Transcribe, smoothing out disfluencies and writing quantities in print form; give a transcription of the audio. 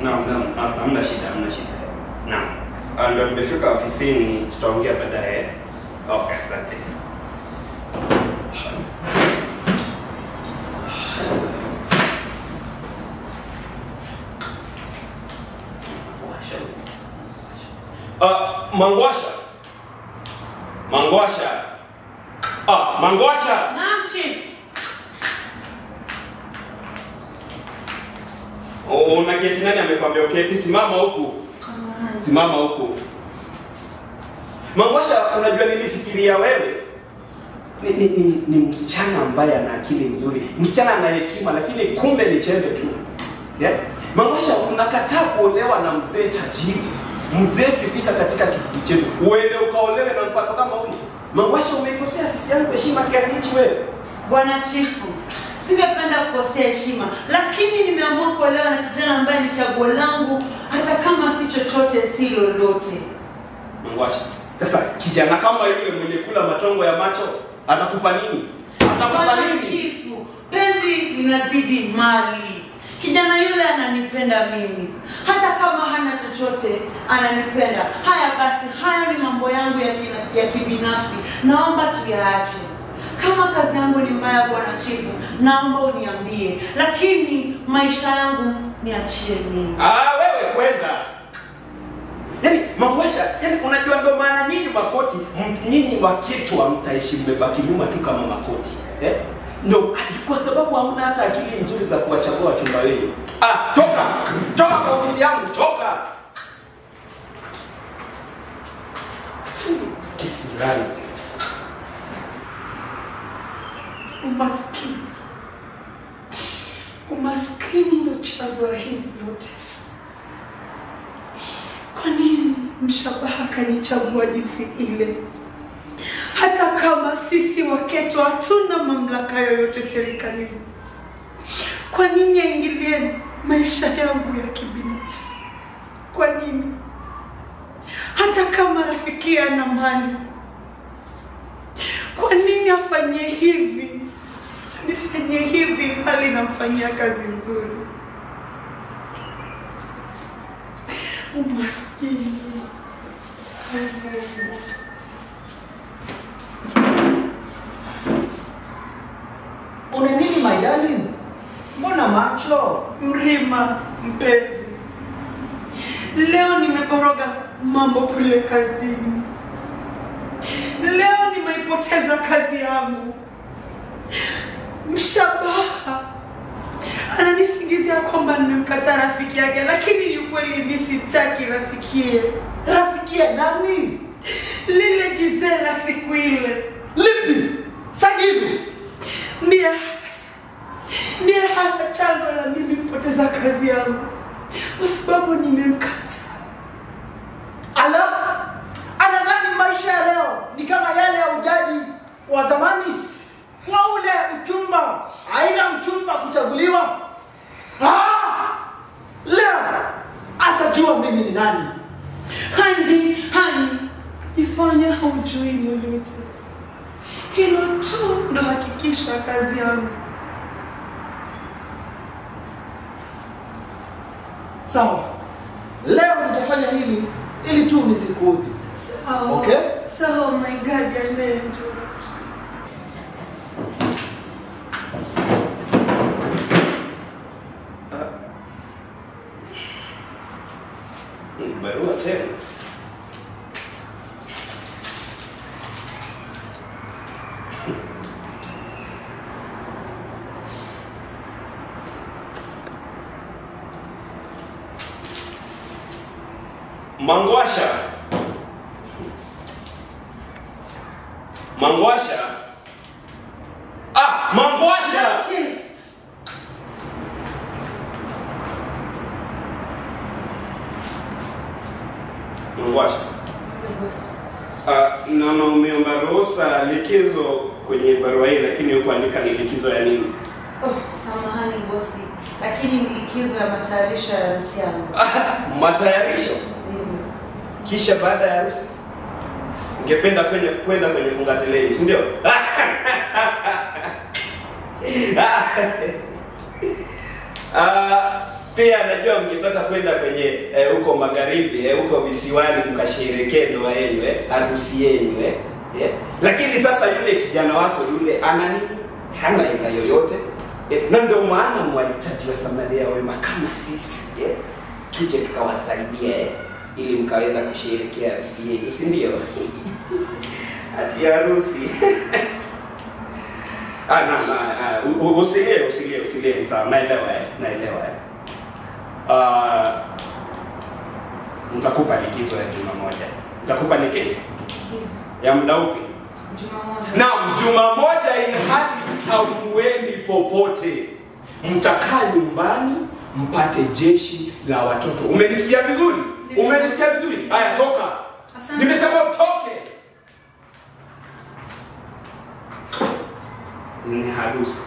Naam, hamna shida. Naam. Ndio nimefika ofisini, tutaongea baadaye. Okay, asante. Mangwasha. Naam, Chief. Unaketi nani amekwambia uketi? Simama huku. Simama huku. Mangwasha, unajua nilifikiria wewe ni msichana ambaye ana akili nzuri, msichana ana hekima, lakini kumbe ni chembe tu. Yeah? Mangwasha, unakataa kuolewa na mzee tajiri. Mzee sifika katika kijiji chetu. Uende ukaolewe na mfano kama huyu. Mangwasha, umeikosea afisi yangu heshima kiasi hichi wewe. Bwana Chifu, singependa kukosea heshima, lakini nimeamua kuolewa na kijana ambaye ni chaguo langu, hata kama si chochote si lolote. Mangwasha, sasa kijana kama yule mwenye kula matongo ya macho atakupa nini? Atakupa nini? Chifu, penzi linazidi mali. Kijana yule ananipenda mimi, hata kama hana chochote ananipenda. Haya basi, hayo ni mambo yangu ya kibinafsi, naomba tuyaache. Kama kazi yangu ni mbaya Bwana Chifu, naomba uniambie, lakini maisha yangu niachie mimi. Wewe kwenda. Yaani Mangwasha, unajua ndo maana nyinyi makoti, nyinyi waketwa mtaishi mmebaki nyuma tu kama makoti. No, kwa sababu hamna hata akili nzuri za kuwachagua wachumba wenu. Toka kwa ofisi yangu, toka. Kisirani. Umaskini ndo chanzo hili lote. Kwa nini Mshabaha kanichagua jinsi ile? Hata kama sisi waketwa hatuna mamlaka yoyote serikalini. Kwa nini aingilie maisha yangu ya kibinafsi? Kwa nini? Hata kama rafiki ana mali, kwa nini afanye hivi? Nifanye hivi hali namfanyia kazi nzuri. Umaskini. Una nini my darling? Mbona macho? Mrima mpenzi, leo nimeboroga mambo kule kazini. Leo nimeipoteza kazi yangu. Mshabaha ananisingizia kwamba nimemkataa rafiki yake, lakini ni ukweli mimi sitaki rafikie. Rafikie nani? Lile Gisela siku ile. Lipi? Sagivi. Ndiye hasa chanzo la mimi kupoteza kazi yangu, kwa sababu nimemkataa. Anadhani maisha ya leo ni kama yale ya ujadi wa zamani, wa ule mchumba, haina mchumba kuchaguliwa. Leo atajua mimi ni nani. Hani, ifanya haujui lolote. Hilo tu ndo hakikisha kazi yangu. Sawa. Leo nitafanya hili ili tu nisikuudhi. Sawa. Okay? Sawa, my God, ya lendo. Barua tena. Mangwasha. Mangwasha. Chief. Mangwasha. Naona umeomba ruhusa likizo kwenye barua hii, lakini hukuandika ni likizo ya nini? Samahani bosi, lakini ni likizo ya matayarisho ya harusi yangu. Matayarisho? Kisha baada ya harusi ungependa kwenda kwenye fungateleni, si ndio? Pia najua mkitaka kwenda kwenye huko magharibi, huko visiwani mkasherekee ndoa yenu, harusi yenu, Lakini sasa yule kijana wako yule ana nini? Hana ila yoyote. Na ndio maana mwahitaji wa Samaria wema kama sisi, tuje tukawasaidia ili mkaweza kusherehekea harusi yenu, si ndio? Ati harusi. Usilie sawa, naelewa. Nitakupa likizo ya juma moja. Nitakupa likizo ya muda upi? Juma moja. Naam, juma moja ilhali hauendi popote. Mtakaa nyumbani mpate jeshi la watoto. Umenisikia vizuri? Umenisikia vizuri? Haya, toka. Nimesema utoke. Ni harusi.